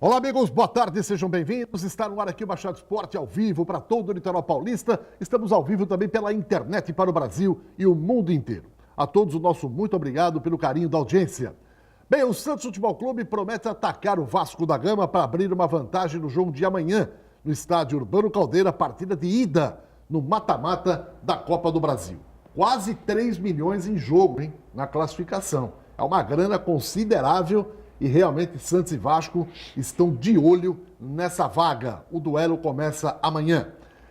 Olá, amigos, boa tarde, sejam bem-vindos. Está no ar aqui o Baixada Esporte ao vivo para todo o litoral paulista. Estamos ao vivo também pela internet para o Brasil e o mundo inteiro. A todos o nosso muito obrigado pelo carinho da audiência. Bem, o Santos Futebol Clube promete atacar o Vasco da Gama para abrir uma vantagem no jogo de amanhã, no estádio Urbano Caldeira, partida de ida no mata-mata da Copa do Brasil. Quase 3 milhões em jogo, hein, na classificação. É uma grana considerável. E realmente Santos e Vasco estão de olho nessa vaga. O duelo começa amanhã.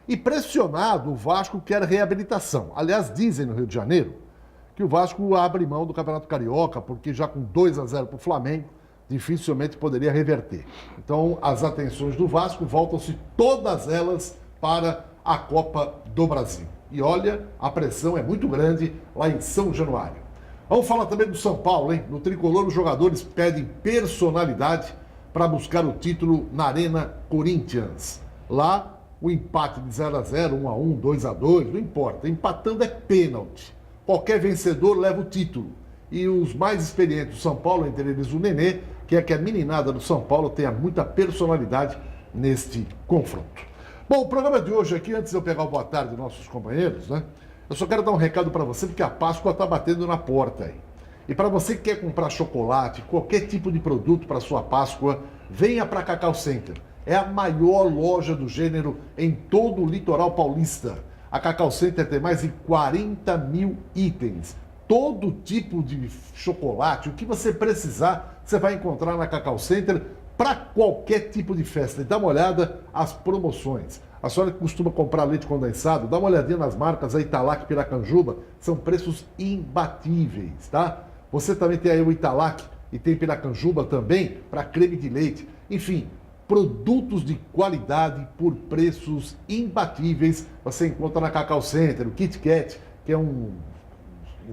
E pressionado, o Vasco quer reabilitação. Aliás, dizem no Rio de Janeiro que o Vasco abre mão do Campeonato Carioca, porque já com 2-0 para o Flamengo, dificilmente poderia reverter. Então, as atenções do Vasco voltam-se todas elas para a Copa do Brasil. E olha, a pressão é muito grande lá em São Januário. Vamos falar também do São Paulo, hein? No Tricolor, os jogadores pedem personalidade para buscar o título na Arena Corinthians. Lá, o empate de 0-0, 1-1, 2-2, não importa. Empatando é pênalti. Qualquer vencedor leva o título. E os mais experientes do São Paulo, entre eles o Nenê, quer que a meninada do São Paulo tenha muita personalidade neste confronto. Bom, o programa de hoje aqui, antes de eu pegar o boa tarde dos nossos companheiros, né? Eu só quero dar um recado para você, porque a Páscoa está batendo na porta aí. E para você que quer comprar chocolate, qualquer tipo de produto para sua Páscoa, venha para a Cacau Center. É a maior loja do gênero em todo o litoral paulista. A Cacau Center tem mais de 40 mil itens. Todo tipo de chocolate, o que você precisar, você vai encontrar na Cacau Center para qualquer tipo de festa. E dá uma olhada as promoções. A senhora que costuma comprar leite condensado, dá uma olhadinha nas marcas, a Italac, Piracanjuba, são preços imbatíveis, tá? Você também tem aí o Italac e tem Piracanjuba também para creme de leite. Enfim, produtos de qualidade por preços imbatíveis você encontra na Cacau Center. O Kit Kat, que é um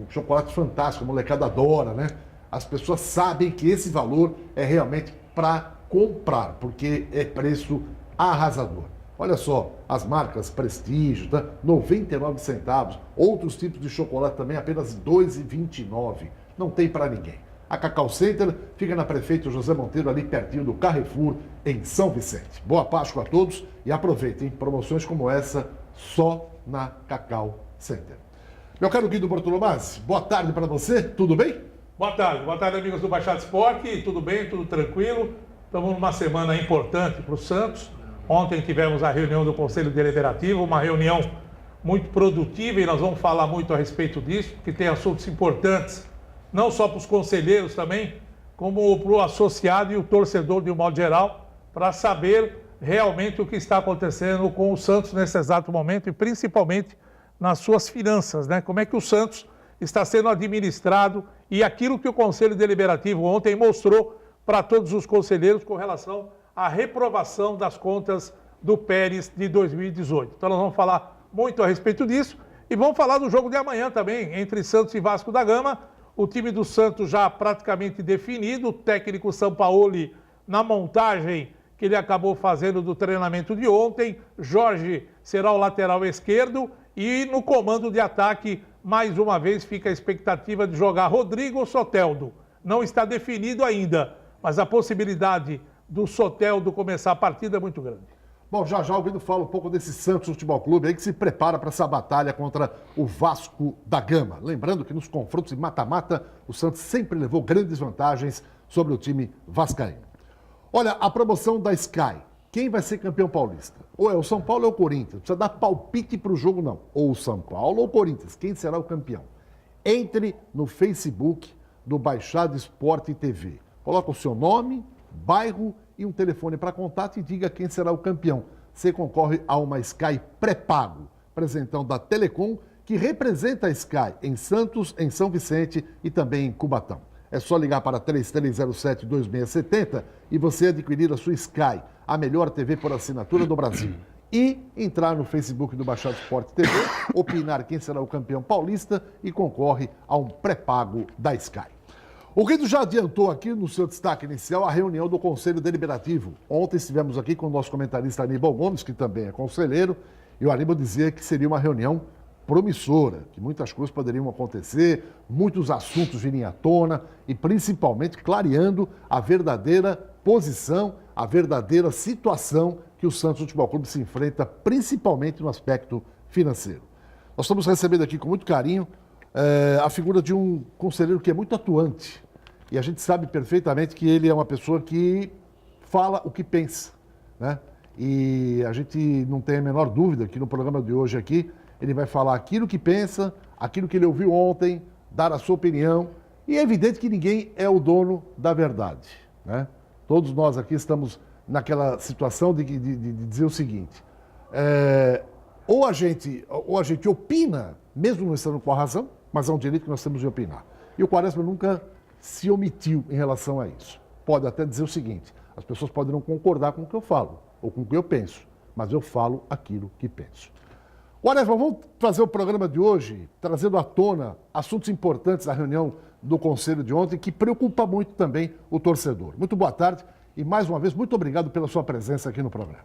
chocolate fantástico, a molecada adora, né? As pessoas sabem que esse valor é realmente para comprar, porque é preço arrasador. Olha só, as marcas Prestígio, tá? 99 centavos. Outros tipos de chocolate também, apenas R$ 2,29. Não tem para ninguém. A Cacau Center fica na Prefeito José Monteiro, ali pertinho do Carrefour, em São Vicente. Boa Páscoa a todos e aproveitem promoções como essa só na Cacau Center. Meu caro Guido Bortolomazzi, boa tarde para você, tudo bem? Boa tarde amigos do Baixada Esporte, tudo bem, tudo tranquilo? Estamos numa semana importante para o Santos. Ontem tivemos a reunião do Conselho Deliberativo, uma reunião muito produtiva e nós vamos falar muito a respeito disso, porque tem assuntos importantes, não só para os conselheiros também, como para o associado e o torcedor de um modo geral, para saber realmente o que está acontecendo com o Santos nesse exato momento e principalmente nas suas finanças, né? Como é que o Santos está sendo administrado e aquilo que o Conselho Deliberativo ontem mostrou para todos os conselheiros com relação a reprovação das contas do Pérez de 2018. Então nós vamos falar muito a respeito disso e vamos falar do jogo de amanhã também, entre Santos e Vasco da Gama. O time do Santos já praticamente definido, o técnico Sampaoli na montagem que ele acabou fazendo do treinamento de ontem. Jorge será o lateral esquerdo e no comando de ataque, mais uma vez, fica a expectativa de jogar Rodrigo ou Soteldo. Não está definido ainda, mas a possibilidade do Soteldo começar a partida é muito grande. Bom, já o Guido fala um pouco desse Santos Futebol Clube aí que se prepara para essa batalha contra o Vasco da Gama. Lembrando que nos confrontos de mata-mata, o Santos sempre levou grandes vantagens sobre o time vascaíno. Olha, a promoção da Sky. Quem vai ser campeão paulista? Ou é o São Paulo ou é o Corinthians? Não precisa dar palpite para o jogo, não. Ou o São Paulo ou o Corinthians. Quem será o campeão? Entre no Facebook do Baixada Esporte TV. Coloca o seu nome, bairro e um telefone para contato e diga quem será o campeão. Você concorre a uma Sky pré-pago, presentão da Telecom, que representa a Sky em Santos, em São Vicente e também em Cubatão. É só ligar para 3307-2670 e você adquirir a sua Sky, a melhor TV por assinatura do Brasil. E entrar no Facebook do Baixada Esporte TV, opinar quem será o campeão paulista e concorre a um pré-pago da Sky. O Guido já adiantou aqui no seu destaque inicial a reunião do Conselho Deliberativo. Ontem estivemos aqui com o nosso comentarista Aníbal Gomes, que também é conselheiro, e o Aníbal dizia que seria uma reunião promissora, que muitas coisas poderiam acontecer, muitos assuntos virem à tona e principalmente clareando a verdadeira posição, a verdadeira situação que o Santos Futebol Clube se enfrenta, principalmente no aspecto financeiro. Nós estamos recebendo aqui com muito carinho a figura de um conselheiro que é muito atuante e a gente sabe perfeitamente que ele é uma pessoa que fala o que pensa, né? E a gente não tem a menor dúvida que no programa de hoje aqui ele vai falar aquilo que pensa, aquilo que ele ouviu ontem, dar a sua opinião. E é evidente que ninguém é o dono da verdade, né? Todos nós aqui estamos naquela situação de dizer o seguinte, ou a gente opina, mesmo não estando com a razão, mas é um direito que nós temos de opinar. E o Quaresma nunca se omitiu em relação a isso. Pode até dizer o seguinte, as pessoas podem não concordar com o que eu falo, ou com o que eu penso, mas eu falo aquilo que penso. Quaresma, vamos fazer o programa de hoje trazendo à tona assuntos importantes da reunião do Conselho de ontem, que preocupa muito também o torcedor. Muito boa tarde e, mais uma vez, muito obrigado pela sua presença aqui no programa.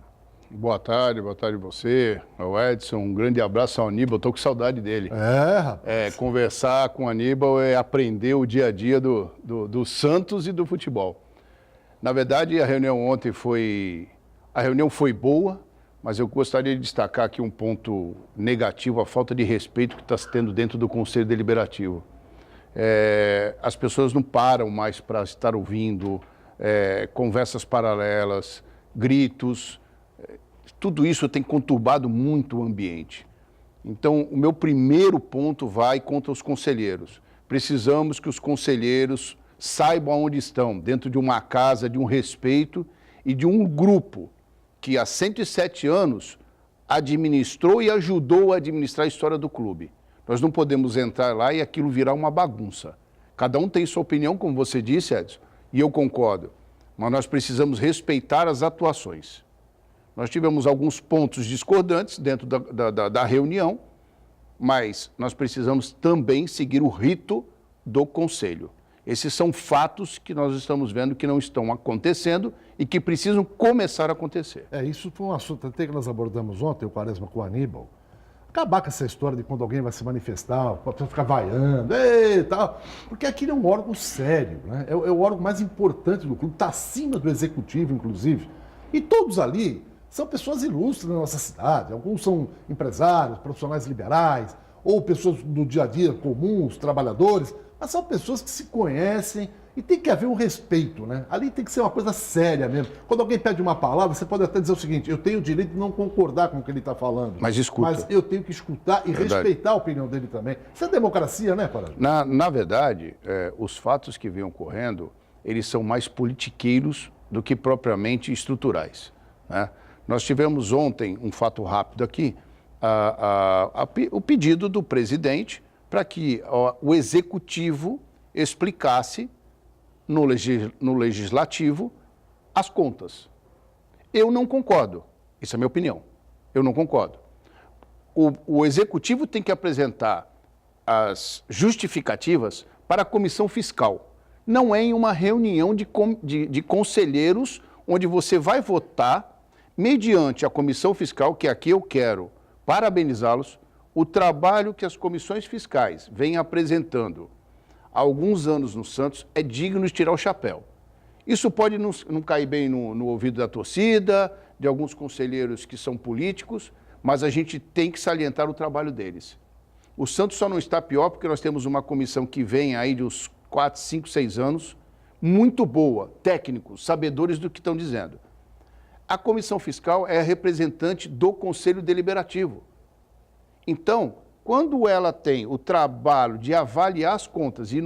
Boa tarde você, ao Edson, um grande abraço ao Aníbal, estou com saudade dele. Rapaz. Conversar com o Aníbal é aprender o dia a dia do Santos e do futebol. Na verdade, a reunião ontem foi boa, mas eu gostaria de destacar aqui um ponto negativo, a falta de respeito que está se tendo dentro do Conselho Deliberativo. As pessoas não param mais para estar ouvindo conversas paralelas, gritos, tudo isso tem conturbado muito o ambiente. Então, o meu primeiro ponto vai contra os conselheiros. Precisamos que os conselheiros saibam onde estão, dentro de uma casa, de um respeito e de um grupo que há 107 anos administrou e ajudou a administrar a história do clube. Nós não podemos entrar lá e aquilo virar uma bagunça. Cada um tem sua opinião, como você disse, Edson, e eu concordo. Mas nós precisamos respeitar as atuações. Nós tivemos alguns pontos discordantes dentro da reunião, mas nós precisamos também seguir o rito do Conselho. Esses são fatos que nós estamos vendo que não estão acontecendo e que precisam começar a acontecer. Isso foi um assunto até que nós abordamos ontem, o Quaresma com o Aníbal. Acabar com essa história de quando alguém vai se manifestar, a pessoa ficar vaiando, e tal, porque aquilo é um órgão sério, né? É o órgão mais importante do clube, está acima do executivo, inclusive. E todos ali são pessoas ilustres na nossa cidade. Alguns são empresários, profissionais liberais, ou pessoas do dia a dia comuns, trabalhadores, mas são pessoas que se conhecem e tem que haver um respeito, né? Ali tem que ser uma coisa séria mesmo. Quando alguém pede uma palavra, você pode até dizer o seguinte, eu tenho o direito de não concordar com o que ele está falando. Mas escuta. Mas eu tenho que escutar e respeitar a opinião dele também. Isso é democracia, né, Quaresma? Na verdade, os fatos que vêm ocorrendo, eles são mais politiqueiros do que propriamente estruturais, né? Nós tivemos ontem um fato rápido aqui, o pedido do presidente para que o executivo explicasse no legislativo as contas. Eu não concordo, isso é a minha opinião, eu não concordo. O executivo tem que apresentar as justificativas para a comissão fiscal. Não é em uma reunião de conselheiros onde você vai votar mediante a comissão fiscal, que aqui eu quero parabenizá-los, o trabalho que as comissões fiscais vêm apresentando há alguns anos no Santos é digno de tirar o chapéu. Isso pode não cair bem no ouvido da torcida, de alguns conselheiros que são políticos, mas a gente tem que salientar o trabalho deles. O Santos só não está pior porque nós temos uma comissão que vem aí de uns 4, 5, 6 anos, muito boa, técnicos, sabedores do que estão dizendo. A comissão fiscal é a representante do Conselho Deliberativo. Então, quando ela tem o trabalho de avaliar as contas, e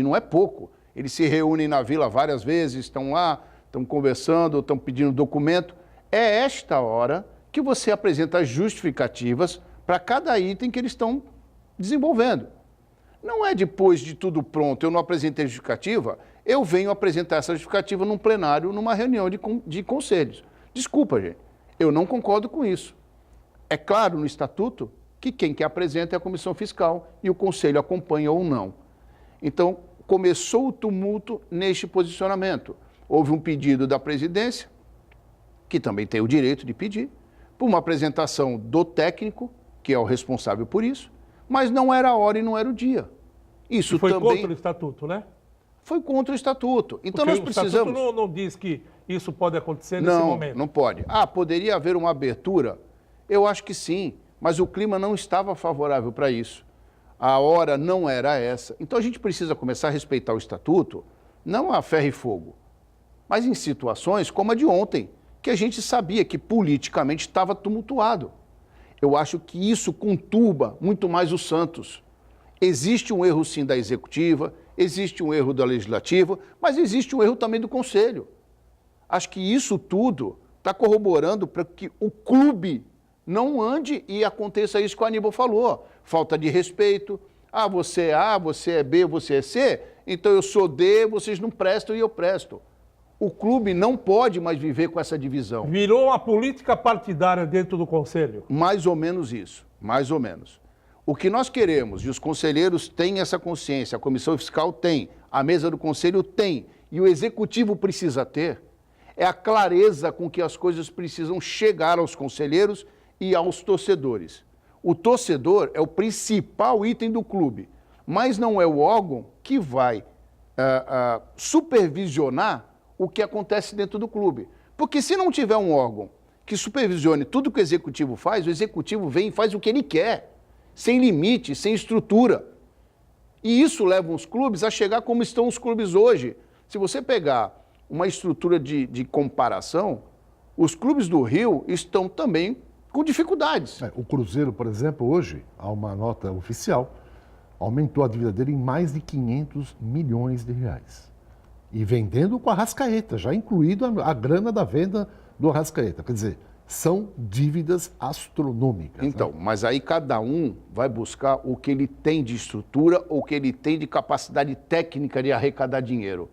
não é pouco, eles se reúnem na vila várias vezes, estão lá, estão conversando, estão pedindo documento, é esta hora que você apresenta as justificativas para cada item que eles estão desenvolvendo. Não é depois de tudo pronto, eu não apresentei justificativa, eu venho apresentar essa justificativa num plenário, numa reunião de conselhos. Desculpa, gente, eu não concordo com isso. É claro no estatuto que quem que apresenta é a comissão fiscal e o conselho acompanha ou não. Então, começou o tumulto neste posicionamento. Houve um pedido da presidência, que também tem o direito de pedir, por uma apresentação do técnico, que é o responsável por isso, mas não era a hora e não era o dia. Isso E foi também contra o estatuto, né? foi contra o estatuto. Então Porque nós precisamos... o estatuto não diz que isso pode acontecer nesse momento. Não pode. Ah, poderia haver uma abertura? Eu acho que sim, mas o clima não estava favorável para isso. A hora não era essa. Então a gente precisa começar a respeitar o estatuto, não a ferro e fogo, mas em situações como a de ontem, que a gente sabia que politicamente estava tumultuado. Eu acho que isso conturba muito mais o Santos. Existe um erro sim da executiva, existe um erro da legislativa, mas existe um erro também do conselho. Acho que isso tudo está corroborando para que o clube não ande e aconteça isso que o Aníbal falou. Falta de respeito. Ah, você é A, você é B, você é C, então eu sou D, vocês não prestam e eu presto. O clube não pode mais viver com essa divisão. Virou uma política partidária dentro do conselho. Mais ou menos isso, mais ou menos. O que nós queremos, e os conselheiros têm essa consciência, a comissão fiscal tem, a mesa do conselho tem, e o executivo precisa ter, é a clareza com que as coisas precisam chegar aos conselheiros e aos torcedores. O torcedor é o principal item do clube, mas não é o órgão que vai supervisionar o que acontece dentro do clube. Porque se não tiver um órgão que supervisione tudo que o executivo faz, o executivo vem e faz o que ele quer, sem limite, sem estrutura. E isso leva os clubes a chegar como estão os clubes hoje. Se você pegar uma estrutura de comparação, os clubes do Rio estão também com dificuldades. O Cruzeiro, por exemplo, hoje, há uma nota oficial, aumentou a dívida dele em mais de 500 milhões de reais. E vendendo com a Arrascaeta, já incluído a grana da venda do Arrascaeta. Quer dizer, são dívidas astronômicas. Então, mas aí cada um vai buscar o que ele tem de estrutura ou o que ele tem de capacidade técnica de arrecadar dinheiro.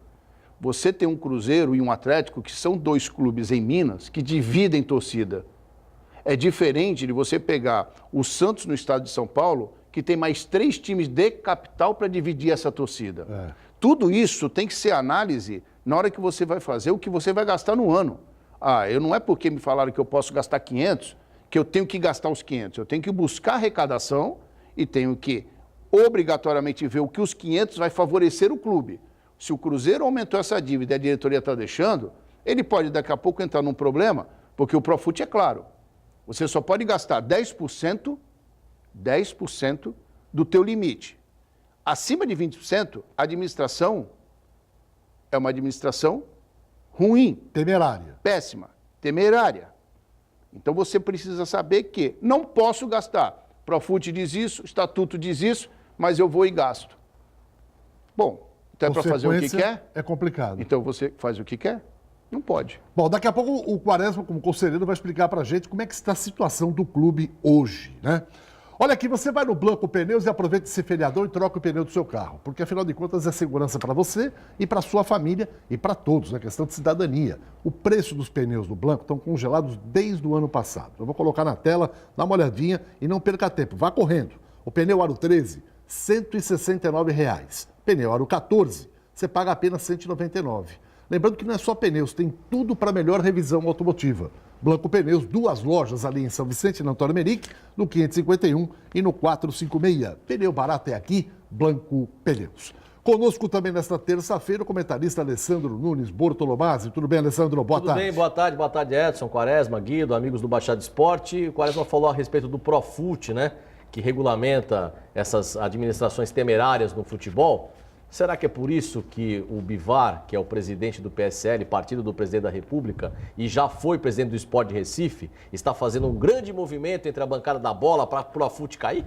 Você tem um Cruzeiro e um Atlético, que são dois clubes em Minas, que dividem torcida. É diferente de você pegar o Santos no estado de São Paulo, que tem mais 3 times de capital para dividir essa torcida. Tudo isso tem que ser análise na hora que você vai fazer o que você vai gastar no ano. Eu não é porque me falaram que eu posso gastar 500, que eu tenho que gastar os 500. Eu tenho que buscar arrecadação e tenho que obrigatoriamente ver o que os 500 vai favorecer o clube. Se o Cruzeiro aumentou essa dívida e a diretoria está deixando, ele pode daqui a pouco entrar num problema, porque o Profut é claro. Você só pode gastar 10% do teu limite. Acima de 20%, a administração é uma administração ruim. Temerária. Péssima. Temerária. Então você precisa saber que não posso gastar. Profut diz isso, Estatuto diz isso, mas eu vou e gasto. Bom, então é para fazer o que quer? É complicado. Então você faz o que quer? Não pode. Bom, daqui a pouco o Quaresma, como conselheiro, vai explicar pra gente como é que está a situação do clube hoje, né? Olha aqui, você vai no Blanco Pneus e aproveita esse feriadão e troca o pneu do seu carro, porque afinal de contas é segurança para você e para sua família e para todos, né? Questão de cidadania. O preço dos pneus do Blanco estão congelados desde o ano passado. Eu vou colocar na tela, dá uma olhadinha e não perca tempo, vá correndo. O pneu Aro 13, R$ 169. Pneu Aro 14, você paga apenas R$ 199. Lembrando que não é só pneus, tem tudo para melhor revisão automotiva. Blanco Pneus, 2 lojas ali em São Vicente, na Antônio Merique, no 551 e no 456. Pneu barato é aqui, Blanco Pneus. Conosco também nesta terça-feira o comentarista Alessandro Nunes Bortolomazzi. Tudo bem, Alessandro? Boa tarde. Tudo bem, boa tarde Edson, Quaresma, Guido, amigos do Baixada Esporte. O Quaresma falou a respeito do Profut, né, que regulamenta essas administrações temerárias no futebol. Será que é por isso que o Bivar, que é o presidente do PSL, partido do presidente da República, e já foi presidente do Sport de Recife, está fazendo um grande movimento entre a bancada da bola para o Profut cair?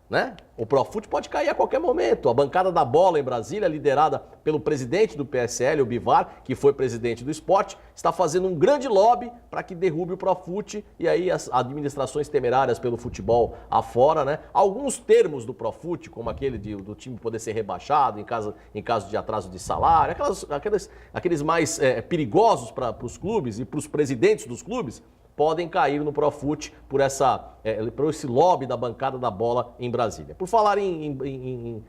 Né? O Profut pode cair a qualquer momento. A bancada da bola em Brasília, liderada pelo presidente do PSL, o Bivar, que foi presidente do Sport, está fazendo um grande lobby para que derrube o Profut e aí as administrações temerárias pelo futebol afora, né? Alguns termos do Profut, como aquele do time poder ser rebaixado em caso de atraso de salário, aqueles mais perigosos para os clubes e para os presidentes dos clubes, podem cair no Profut por esse lobby da bancada da bola em Brasília. Por falar em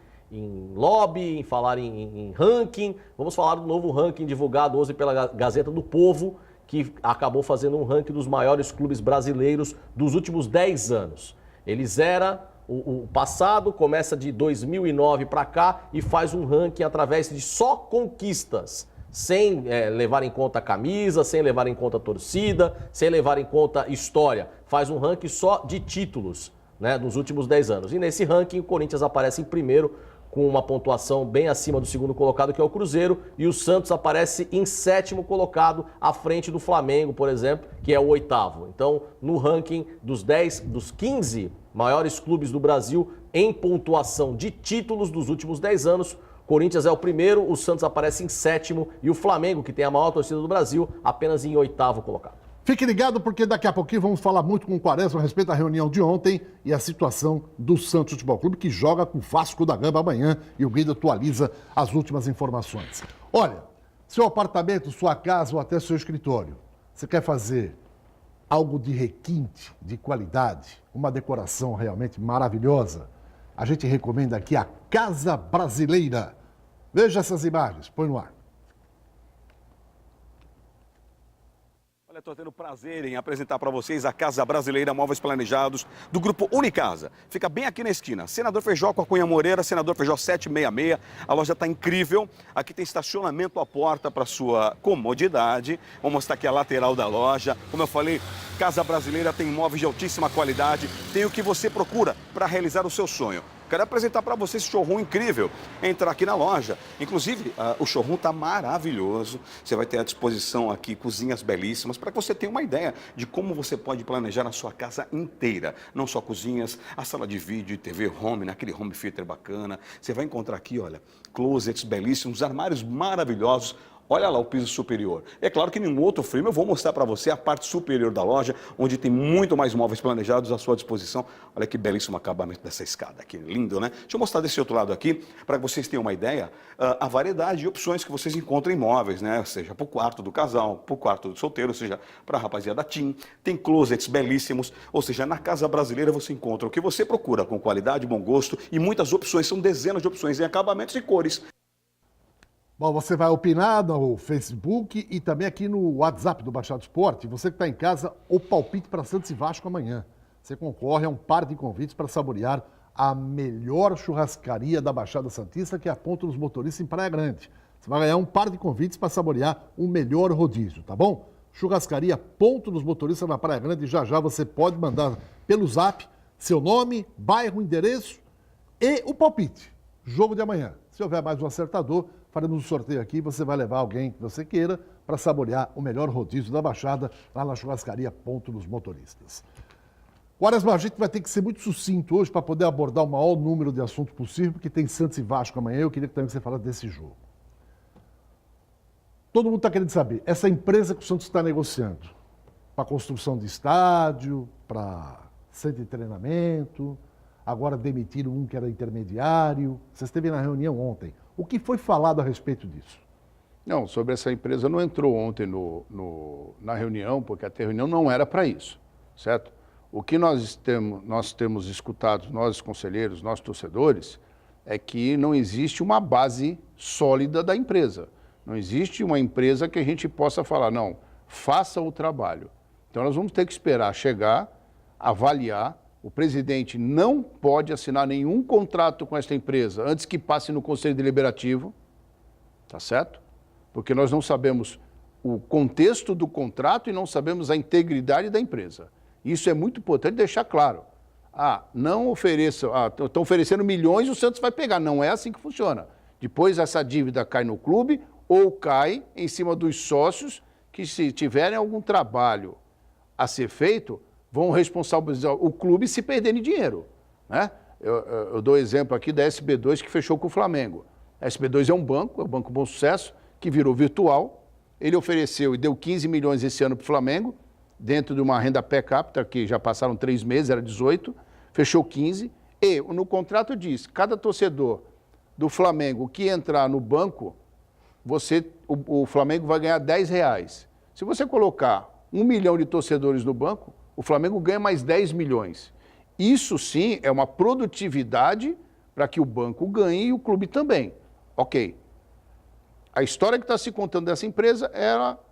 lobby, em falar em ranking, vamos falar do novo ranking divulgado hoje pela Gazeta do Povo, que acabou fazendo um ranking dos maiores clubes brasileiros dos últimos 10 anos. Ele zera o passado, começa de 2009 para cá e faz um ranking através de só conquistas, sem levar em conta a camisa, sem levar em conta a torcida, sem levar em conta história. Faz um ranking só de títulos, né, nos últimos 10 anos. E nesse ranking o Corinthians aparece em primeiro, com uma pontuação bem acima do segundo colocado, que é o Cruzeiro, e o Santos aparece em sétimo colocado, à frente do Flamengo, por exemplo, que é o oitavo. Então, no ranking dos 15 maiores clubes do Brasil em pontuação de títulos dos últimos 10 anos, Corinthians é o primeiro, o Santos aparece em sétimo e o Flamengo, que tem a maior torcida do Brasil, apenas em oitavo colocado. Fique ligado porque daqui a pouquinho vamos falar muito com o Quaresma a respeito da reunião de ontem e a situação do Santos Futebol Clube, que joga com o Vasco da Gama amanhã, e o Guido atualiza as últimas informações. Olha, seu apartamento, sua casa ou até seu escritório, você quer fazer algo de requinte, de qualidade, uma decoração realmente maravilhosa? A gente recomenda aqui a Casa Brasileira. Veja essas imagens, põe no ar. Olha, estou tendo prazer em apresentar para vocês a Casa Brasileira Móveis Planejados do Grupo Unicasa. Fica bem aqui na esquina. Senador Feijó com a Cunha Moreira, Senador Feijó 766. A loja está incrível. Aqui tem estacionamento à porta para sua comodidade. Vou mostrar aqui a lateral da loja. Como eu falei, Casa Brasileira tem móveis de altíssima qualidade. Tem o que você procura para realizar o seu sonho. Quero apresentar para você esse showroom incrível. Entrar aqui na loja. Inclusive, o showroom está maravilhoso. Você vai ter à disposição aqui cozinhas belíssimas para que você tenha uma ideia de como você pode planejar a sua casa inteira. Não só cozinhas, a sala de vídeo, TV home, naquele home theater bacana. Você vai encontrar aqui, olha, closets belíssimos, armários maravilhosos. Olha lá o piso superior. É claro que em um outro filme eu vou mostrar para você a parte superior da loja, onde tem muito mais móveis planejados à sua disposição. Olha que belíssimo acabamento dessa escada aqui, lindo, né? Deixa eu mostrar desse outro lado aqui, para que vocês tenham uma ideia, a variedade de opções que vocês encontram em móveis, né? Seja para o quarto do casal, para o quarto do solteiro, seja para a rapaziada teen. Tem closets belíssimos, ou seja, na Casa Brasileira você encontra o que você procura, com qualidade, bom gosto e muitas opções, são dezenas de opções em acabamentos e cores. Bom, você vai opinar no Facebook e também aqui no WhatsApp do Baixada Esporte. Você que está em casa, o palpite para Santos e Vasco amanhã. Você concorre a um par de convites para saborear a melhor churrascaria da Baixada Santista, que é a Ponto dos Motoristas em Praia Grande. Você vai ganhar um par de convites para saborear o melhor rodízio, tá bom? Churrascaria Ponto dos Motoristas na Praia Grande. Já já você pode mandar pelo Zap seu nome, bairro, endereço e o palpite. Jogo de amanhã. Se houver mais um acertador, faremos um sorteio aqui, você vai levar alguém que você queira para saborear o melhor rodízio da Baixada lá na churrascaria Ponto dos Motoristas. Quaresma, a gente vai ter que ser muito sucinto hoje para poder abordar o maior número de assuntos possível, porque tem Santos e Vasco amanhã. Eu queria também que você falasse desse jogo. Todo mundo está querendo saber, essa empresa que o Santos está negociando para construção de estádio, para centro de treinamento, agora demitiram um que era intermediário. Vocês esteve na reunião ontem. O que foi falado a respeito disso? Não, sobre essa empresa não entrou ontem na reunião, porque a reunião não era para isso, certo? O que nós temos escutado, nós conselheiros, nós torcedores, é que não existe uma base sólida da empresa. Não existe uma empresa que a gente possa falar, não, faça o trabalho. Então nós vamos ter que esperar chegar, avaliar. O presidente não pode assinar nenhum contrato com esta empresa antes que passe no Conselho Deliberativo, tá certo? Porque nós não sabemos o contexto do contrato e não sabemos a integridade da empresa. Isso é muito importante deixar claro. Não ofereça, estão oferecendo milhões, o Santos vai pegar. Não é assim que funciona. Depois essa dívida cai no clube ou cai em cima dos sócios que, se tiverem algum trabalho a ser feito, vão responsabilizar o clube se perderem dinheiro, né? Eu dou exemplo aqui da SB2 que fechou com o Flamengo. A SB2 é um banco Bom Sucesso, que virou virtual. Ele ofereceu e deu 15 milhões esse ano para o Flamengo, dentro de uma renda per capita, que já passaram 3 meses, era 18, fechou 15. E no contrato diz, cada torcedor do Flamengo que entrar no banco, o Flamengo vai ganhar R$10. Se você colocar 1 milhão de torcedores no banco, o Flamengo ganha mais 10 milhões. Isso sim é uma produtividade para que o banco ganhe e o clube também. Ok. A história que está se contando dessa empresa, ela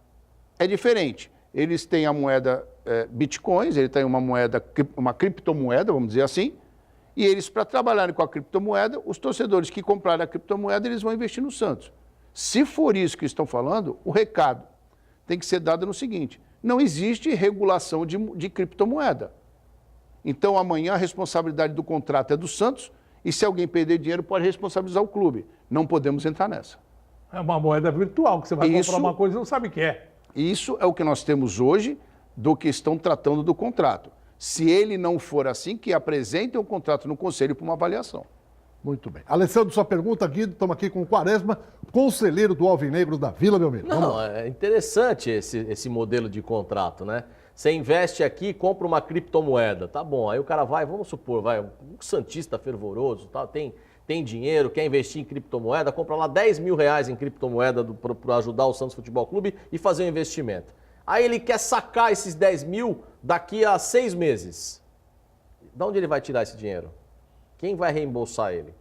é diferente. Eles têm a moeda bitcoins, ele tem uma moeda, uma criptomoeda, vamos dizer assim, e eles, para trabalharem com a criptomoeda, os torcedores que comprarem a criptomoeda, eles vão investir no Santos. Se for isso que estão falando, o recado tem que ser dado no seguinte: não existe regulação de criptomoeda. Então, amanhã a responsabilidade do contrato é do Santos e se alguém perder dinheiro pode responsabilizar o clube. Não podemos entrar nessa. É uma moeda virtual, que você vai comprar uma coisa e não sabe o que é. Isso é o que nós temos hoje do que estão tratando do contrato. Se ele não for assim, que apresentem o contrato no conselho para uma avaliação. Muito bem. Alessandro, sua pergunta, Guido, estamos aqui com o Quaresma, conselheiro do Alvinegro da Vila Belmiro. Não, é interessante esse modelo de contrato, né? Você investe aqui, compra uma criptomoeda, tá bom, aí o cara vai, vamos supor, vai, um santista fervoroso, tá, tem dinheiro, quer investir em criptomoeda, compra lá 10 mil reais em criptomoeda para ajudar o Santos Futebol Clube e fazer um investimento. Aí ele quer sacar esses 10 mil daqui a 6 meses. De onde ele vai tirar esse dinheiro? Quem vai reembolsar ele?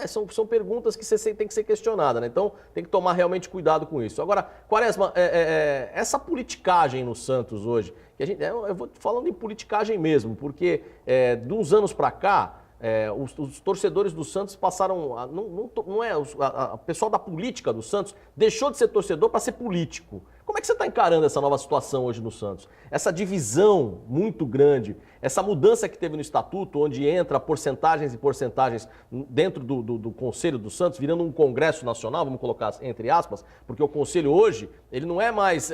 São perguntas que você tem que ser questionada, né? Então tem que tomar realmente cuidado com isso. Agora, Quaresma, essa politicagem no Santos hoje, que eu vou falando em politicagem mesmo, porque de uns anos para cá, os torcedores do Santos passaram, o pessoal da política do Santos deixou de ser torcedor para ser político. Como é que você está encarando essa nova situação hoje no Santos? Essa divisão muito grande, essa mudança que teve no estatuto, onde entra porcentagens e porcentagens dentro do Conselho do Santos, virando um Congresso Nacional, vamos colocar entre aspas, porque o Conselho hoje, ele não é mais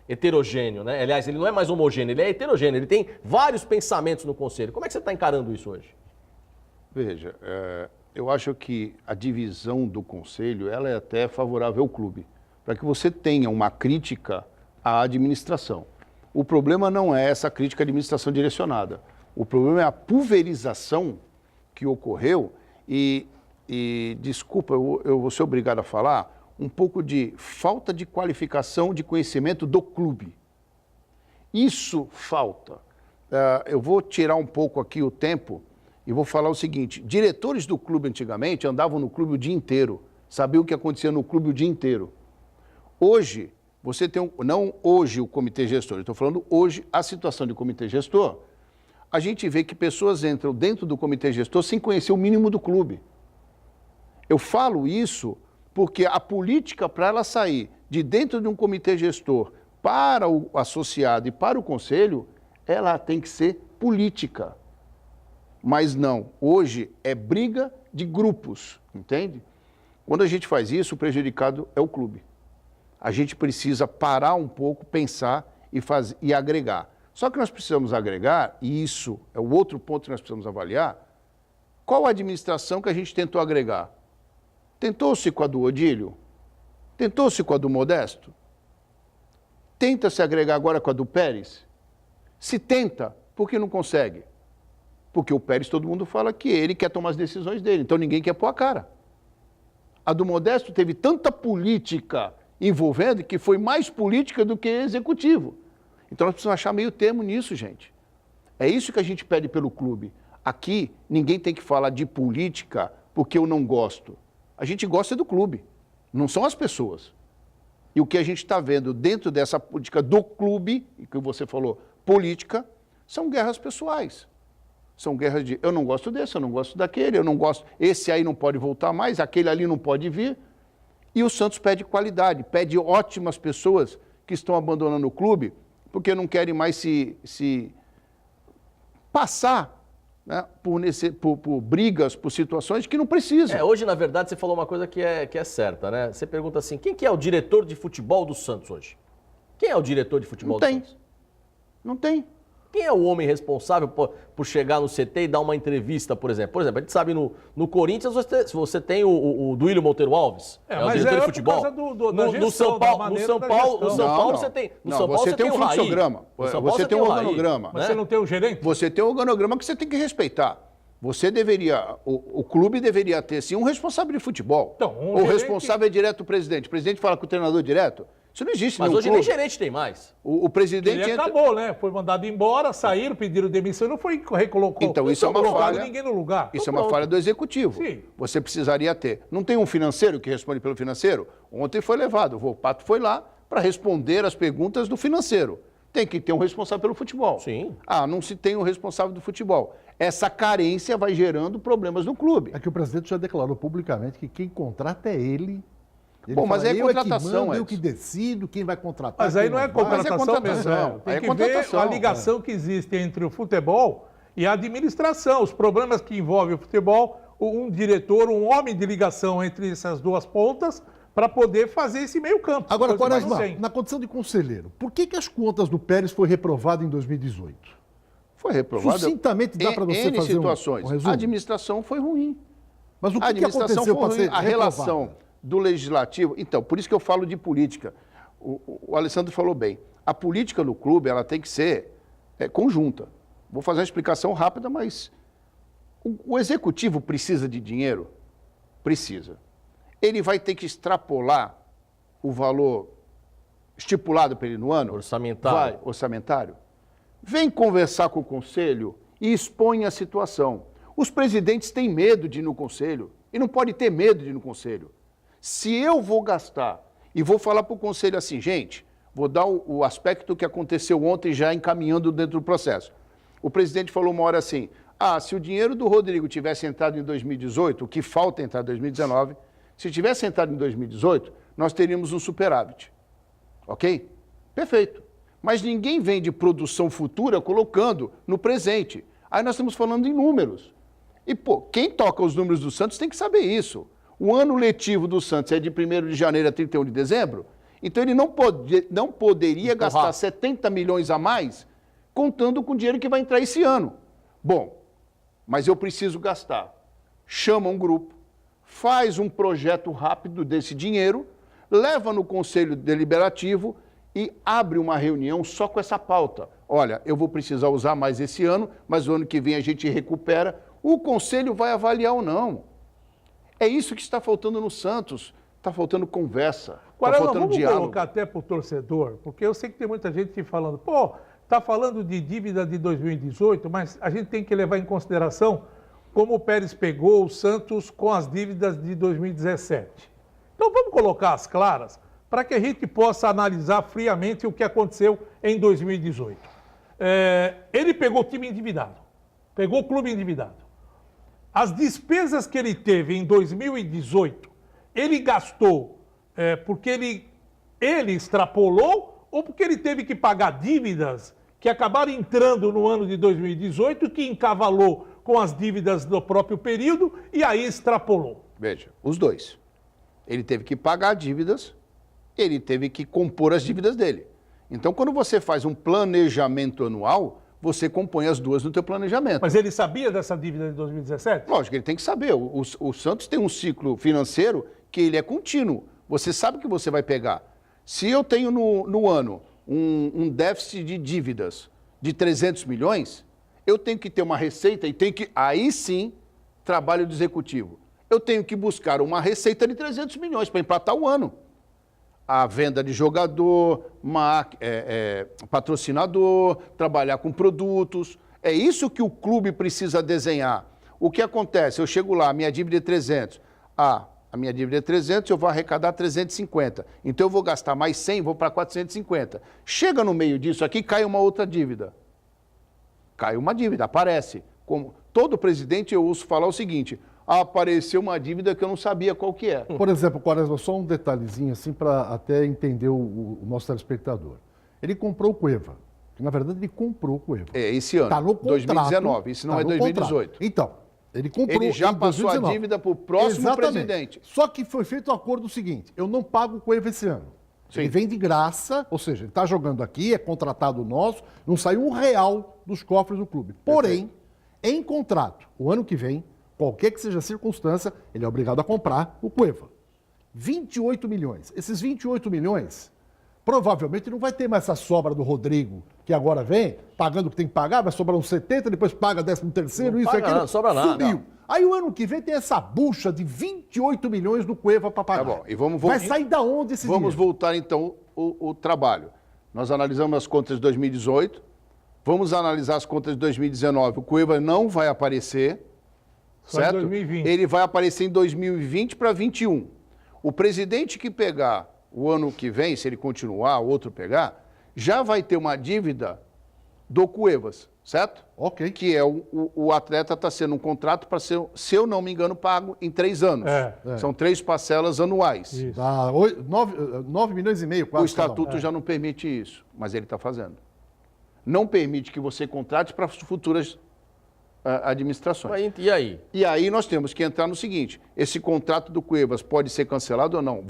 heterogêneo, né? Aliás, ele não é mais homogêneo, ele é heterogêneo, ele tem vários pensamentos no Conselho. Como é que você está encarando isso hoje? Veja, eu acho que a divisão do Conselho, ela é até favorável ao clube, para que você tenha uma crítica à administração. O problema não é essa crítica à administração direcionada. O problema é a pulverização que ocorreu e desculpa, eu vou ser obrigado a falar, um pouco de falta de qualificação, de conhecimento do clube. Isso falta. Eu vou tirar um pouco aqui o tempo e vou falar o seguinte: diretores do clube antigamente andavam no clube o dia inteiro, sabiam o que acontecia no clube o dia inteiro. Hoje, você tem não hoje o comitê gestor, eu estou falando hoje a situação de comitê gestor, a gente vê que pessoas entram dentro do comitê gestor sem conhecer o mínimo do clube. Eu falo isso porque a política, para ela sair de dentro de um comitê gestor para o associado e para o conselho, ela tem que ser política. Mas não, hoje é briga de grupos, entende? Quando a gente faz isso, o prejudicado é o clube. A gente precisa parar um pouco, pensar e agregar. Só que nós precisamos agregar, e isso é o outro ponto que nós precisamos avaliar, qual a administração que a gente tentou agregar? Tentou-se com a do Odílio? Tentou-se com a do Modesto? Tenta-se agregar agora com a do Pérez? Se tenta, por que não consegue? Porque o Pérez, todo mundo fala que ele quer tomar as decisões dele, então ninguém quer pôr a cara. A do Modesto teve tanta política envolvendo que foi mais política do que executivo. Então nós precisamos achar meio termo nisso, gente. É isso que a gente pede pelo clube. Aqui, ninguém tem que falar de política porque eu não gosto. A gente gosta do clube, não são as pessoas. E o que a gente está vendo dentro dessa política do clube, e que você falou, política, são guerras pessoais. São guerras de eu não gosto desse, eu não gosto daquele, eu não gosto, esse aí não pode voltar mais, aquele ali não pode vir. E o Santos pede qualidade, pede ótimas pessoas que estão abandonando o clube porque não querem mais se passar, né, por brigas, por situações que não precisam. Hoje, na verdade, você falou uma coisa que é certa, né? Você pergunta assim, quem que é o diretor de futebol do Santos hoje? Quem é o diretor de futebol do Santos? Não tem. Quem é o homem responsável por chegar no CT e dar uma entrevista, por exemplo? Por exemplo, a gente sabe no Corinthians você tem o Duílio Monteiro Alves, o diretor de futebol. No São Paulo você tem um fluxograma. Você tem um organograma. Mas você não tem um gerente? Você tem um organograma que você tem que respeitar. Você deveria, o clube deveria ter sim um responsável de futebol. Então, o responsável é direto o presidente. O presidente fala com o treinador direto. Isso não existe. Mas hoje nem gerente tem mais. O presidente ele acabou, né? Foi mandado embora, saíram, pediram demissão e não foi recolocado. Então isso é uma falha. Ninguém no lugar. Isso é uma falha do executivo. Sim. Você precisaria ter. Não tem um financeiro que responde pelo financeiro? Ontem foi levado. O Volpato foi lá para responder as perguntas do financeiro. tem que ter um responsável pelo futebol. Sim. Ah, não se tem um responsável do futebol. Essa carência vai gerando problemas no clube. É que o presidente já declarou publicamente que quem contrata é ele. Ele Bom, mas fala, é eu contratação, que mando, eu Edson. que decido quem vai contratar. Mas aí quem não é vai. contratação, Mas é contratação. mesmo. Tem Aí é que contratação, ver a ligação que existe entre o futebol e a administração, os problemas que envolvem o futebol, um diretor, um homem de ligação entre essas duas pontas para poder fazer esse meio campo. Agora, Coisa que não Quaresma, tem. na condição de conselheiro, por que as contas do Pérez foi reprovada em 2018? Foi reprovado. Sucintamente dá para você N fazer situações. um resumo? A administração foi ruim. Mas o A que administração aconteceu foi para ruim. ser A relação reprovada? do legislativo... Então, por isso que eu falo de política. O Alessandro falou bem. A política no clube ela tem que ser conjunta. Vou fazer uma explicação rápida, mas o executivo precisa de dinheiro? Precisa. Ele vai ter que extrapolar o valor estipulado para ele no ano? Orçamentário. Vai, orçamentário. Vem conversar com o conselho e expõe a situação. Os presidentes têm medo de ir no conselho e não pode ter medo de ir no conselho. Se eu vou gastar e vou falar para o conselho assim, gente, vou dar o aspecto que aconteceu ontem já encaminhando dentro do processo. O presidente falou uma hora assim, se o dinheiro do Rodrigo tivesse entrado em 2018, o que falta entrar em 2019, se tivesse entrado em 2018, nós teríamos um superávit. Ok? Perfeito. Mas ninguém vem de produção futura colocando no presente. Aí nós estamos falando em números. E, quem toca os números do Santos tem que saber isso. O ano letivo do Santos é de 1º de janeiro a 31 de dezembro, então ele não poderia gastar 70 milhões a mais contando com o dinheiro que vai entrar esse ano. Bom, mas eu preciso gastar. Chama um grupo, faz um projeto rápido desse dinheiro, leva no Conselho Deliberativo e abre uma reunião só com essa pauta. Olha, eu vou precisar usar mais esse ano, mas o ano que vem a gente recupera. O Conselho vai avaliar ou não. É isso que está faltando no Santos. Está faltando conversa, está faltando vamos diálogo. colocar até para o torcedor, porque eu sei que tem muita gente falando, está falando de dívida de 2018, mas a gente tem que levar em consideração como o Pérez pegou o Santos com as dívidas de 2017. Então vamos colocar as claras para que a gente possa analisar friamente o que aconteceu em 2018. Ele pegou o time endividado, pegou o clube endividado. As despesas que ele teve em 2018, ele gastou porque ele extrapolou ou porque ele teve que pagar dívidas que acabaram entrando no ano de 2018, que encavalou com as dívidas do próprio período e aí extrapolou? Veja, os dois. Ele teve que pagar dívidas, ele teve que compor as dívidas dele. Então, quando você faz um planejamento anual, você compõe as duas no teu planejamento. Mas ele sabia dessa dívida de 2017? Lógico, ele tem que saber. O Santos tem um ciclo financeiro que ele é contínuo. Você sabe que você vai pegar. Se eu tenho no ano um déficit de dívidas de 300 milhões, eu tenho que ter uma receita e tenho que, aí sim, trabalho do executivo. Eu tenho que buscar uma receita de 300 milhões para empatar o ano. A venda de jogador, patrocinador, trabalhar com produtos. É isso que o clube precisa desenhar. O que acontece? Eu chego lá, minha dívida é 300. A minha dívida é 300, eu vou arrecadar 350. Então eu vou gastar mais 100, vou para 450. Chega no meio disso aqui, cai uma outra dívida. Cai uma dívida, aparece. Como todo presidente, eu ouço falar o seguinte: apareceu uma dívida que eu não sabia qual que é. Por exemplo, Quaresma, só um detalhezinho assim para até entender o nosso telespectador. Ele comprou o Cueva. Na verdade, ele comprou o Cueva. É, esse ano, Está no contrato, 2019, isso não é 2018. Contrato. Então, ele comprou Ele já em passou 2019. a dívida para o próximo Exatamente. presidente. Só que foi feito o acordo seguinte: eu não pago o Cueva esse ano. Sim. Ele vem de graça, ou seja, ele está jogando aqui, é contratado nosso, não saiu R$1 dos cofres do clube. Porém, em contrato, o ano que vem, qualquer que seja a circunstância, ele é obrigado a comprar o Cueva. 28 milhões. Esses 28 milhões, provavelmente não vai ter mais essa sobra do Rodrigo, que agora vem, pagando o que tem que pagar, vai sobrar uns 70, depois paga 13º, Não isso, paga aquilo. nada, sobra nada. Subiu. Aí o ano que vem tem essa bucha de 28 milhões do Cueva para pagar. Tá bom, e vamos vai sair da onde esse Vamos dinheiro? voltar, então, o trabalho. Nós analisamos as contas de 2018, vamos analisar as contas de 2019. O Cueva não vai aparecer, Só em certo? 2020. Ele vai aparecer em 2020 para 2021. O presidente que pegar o ano que vem, se ele continuar, outro pegar, já vai ter uma dívida do Cuevas, certo? Ok. Que é o atleta está sendo um contrato para ser, se eu não me engano, pago em 3 anos. São 3 parcelas anuais. Isso. Dá 9 milhões e meio, quase. O estatuto já não permite isso, mas ele está fazendo. Não permite que você contrate para futuras administrações. E aí? E aí nós temos que entrar no seguinte, esse contrato do Cuevas pode ser cancelado ou não?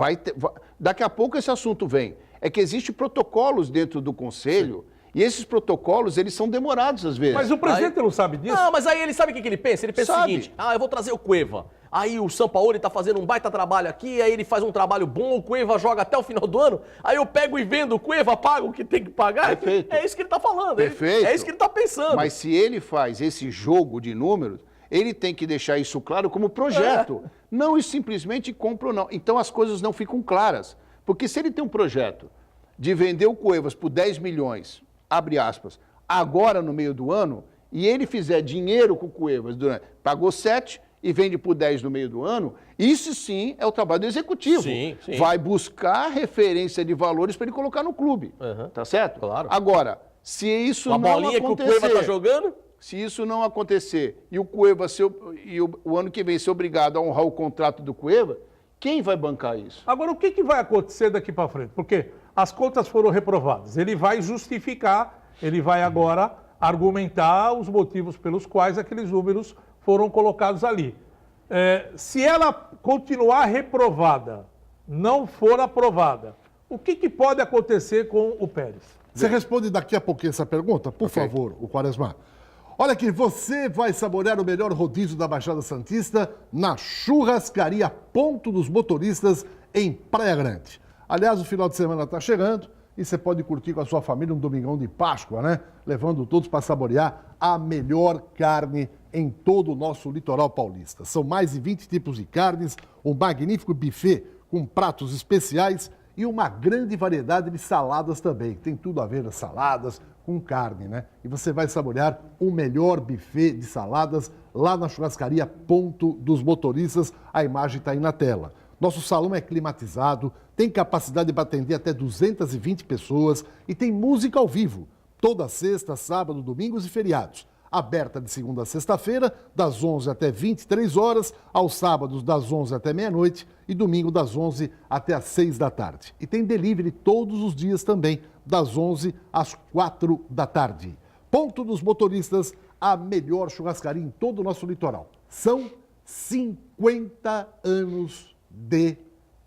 Daqui a pouco esse assunto vem. É que existem protocolos dentro do Conselho, e esses protocolos, eles são demorados às vezes. Mas o presidente não sabe disso? Não, mas aí ele sabe o que ele pensa? Ele pensa o Sabe. seguinte, eu vou trazer o Cueva. Aí o Sampaoli tá fazendo um baita trabalho aqui, aí ele faz um trabalho bom, o Cueva joga até o final do ano, aí eu pego e vendo o Cueva, pago o que tem que pagar. Perfeito. É isso que ele tá falando. Perfeito. É isso que ele tá pensando. Mas se ele faz esse jogo de números, ele tem que deixar isso claro como projeto. Não simplesmente compra ou não. Então as coisas não ficam claras. Porque se ele tem um projeto de vender o Cuevas por 10 milhões, abre aspas, agora no meio do ano, e ele fizer dinheiro com o Cuevas, pagou 7 e vende por 10 no meio do ano, isso sim é o trabalho do executivo. Sim, sim. Vai buscar referência de valores para ele colocar no clube. Tá certo? Claro. Agora, se isso a não bolinha que o acontecer... Cueva tá jogando... Se isso não acontecer e o Cueva o ano que vem ser obrigado a honrar o contrato do Cueva, quem vai bancar isso? Agora, o que vai acontecer daqui para frente? Porque as contas foram reprovadas. Ele vai justificar, ele vai agora argumentar os motivos pelos quais aqueles números foram colocados ali. Se ela continuar reprovada, não for aprovada, o que pode acontecer com o Pérez? Você responde daqui a pouquinho essa pergunta, por favor, o Quaresma. Olha aqui, você vai saborear o melhor rodízio da Baixada Santista na Churrascaria Ponto dos Motoristas, em Praia Grande. Aliás, o final de semana está chegando e você pode curtir com a sua família um domingão de Páscoa, né? Levando todos para saborear a melhor carne em todo o nosso litoral paulista. São mais de 20 tipos de carnes, um magnífico buffet com pratos especiais e uma grande variedade de saladas também. Tem tudo a ver as saladas com carne, né? E você vai saborear o melhor buffet de saladas lá na Churrascaria Ponto dos Motoristas. A imagem está aí na tela. Nosso salão é climatizado, tem capacidade para atender até 220 pessoas e tem música ao vivo. Toda sexta, sábado, domingos e feriados. Aberta de segunda a sexta-feira, das 11 até 23 horas, aos sábados das 11 até meia-noite e domingo das 11 até as 6 da tarde. E tem delivery todos os dias também, das 11 às 4 da tarde. Ponto dos Motoristas, a melhor churrascaria em todo o nosso litoral. São 50 anos de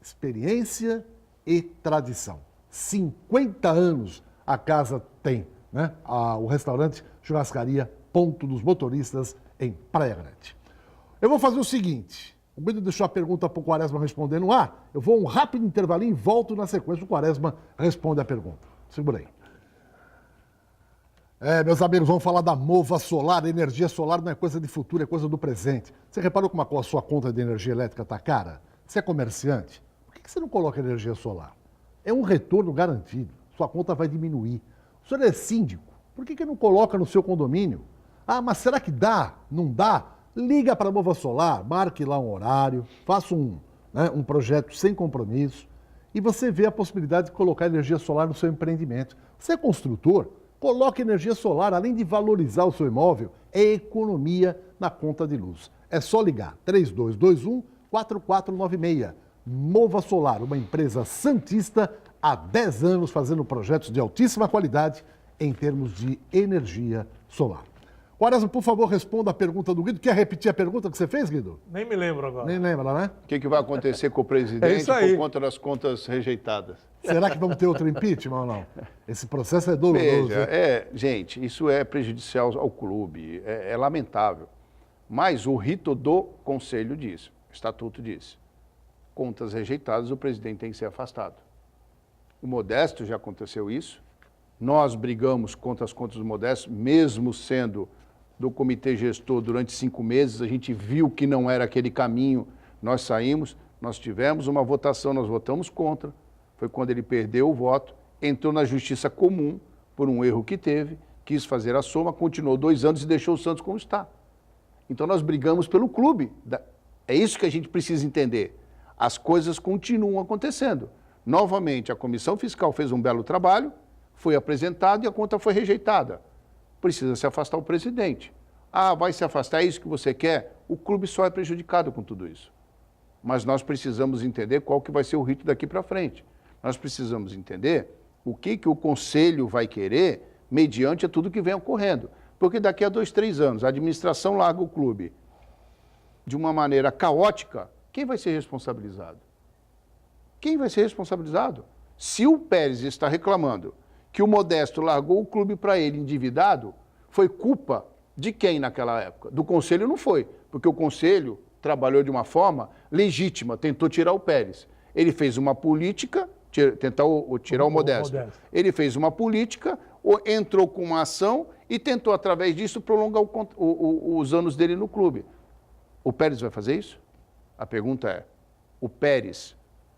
experiência e tradição. 50 anos a casa tem, né? O restaurante Churrascaria Ponto dos Motoristas, em Praia Grande. Eu vou fazer o seguinte, o Guido deixou a pergunta para o Quaresma responder no ar, eu vou um rápido intervalinho e volto na sequência, o Quaresma responde a pergunta. Segura aí. Meus amigos, vamos falar da Mova Solar. Energia solar não é coisa de futuro, é coisa do presente. Você reparou como a sua conta de energia elétrica está cara? Você é comerciante? Por que você não coloca energia solar? É um retorno garantido. Sua conta vai diminuir. O senhor é síndico. Por que não coloca no seu condomínio? Mas será que dá? Não dá? Liga para a Mova Solar, marque lá um horário, faça um projeto sem compromisso e você vê a possibilidade de colocar energia solar no seu empreendimento. Você é construtor? Coloque energia solar, além de valorizar o seu imóvel, é economia na conta de luz. É só ligar 3221-4496. Mova Solar, uma empresa santista há 10 anos fazendo projetos de altíssima qualidade em termos de energia solar. Quaresma, por favor, responda a pergunta do Guido. Quer repetir a pergunta que você fez, Guido? Nem me lembro agora. Nem lembra, né? O que vai acontecer com o presidente por conta das contas rejeitadas? Será que vamos ter outro impeachment ou não? Esse processo é doloroso. Veja, gente, isso é prejudicial ao clube, é lamentável. Mas o rito do Conselho diz, o Estatuto diz, contas rejeitadas, o presidente tem que ser afastado. O Modesto já aconteceu isso. Nós brigamos contra as contas do Modesto, mesmo sendo do comitê gestor durante 5 meses, a gente viu que não era aquele caminho, nós saímos, nós tivemos uma votação, nós votamos contra, foi quando ele perdeu o voto, entrou na justiça comum por um erro que teve, quis fazer a soma, continuou 2 anos e deixou o Santos como está. Então nós brigamos pelo clube, é isso que a gente precisa entender, as coisas continuam acontecendo. Novamente, a Comissão Fiscal fez um belo trabalho, foi apresentado e a conta foi rejeitada. Precisa se afastar o presidente. Ah, vai se afastar, é isso que você quer? O clube só é prejudicado com tudo isso. Mas nós precisamos entender qual que vai ser o rito daqui para frente. Nós precisamos entender o que o Conselho vai querer mediante a tudo que vem ocorrendo. Porque daqui a 2, 3 anos, a administração larga o clube de uma maneira caótica, quem vai ser responsabilizado? Quem vai ser responsabilizado? Se o Pérez está reclamando que o Modesto largou o clube para ele endividado, foi culpa de quem naquela época? Do Conselho não foi, porque o Conselho trabalhou de uma forma legítima, tentou tirar o Pérez. Ele fez uma política, tentou tirar o Modesto. Ele fez uma política, entrou com uma ação e tentou, através disso, prolongar os anos dele no clube. O Pérez vai fazer isso? A pergunta é, o Pérez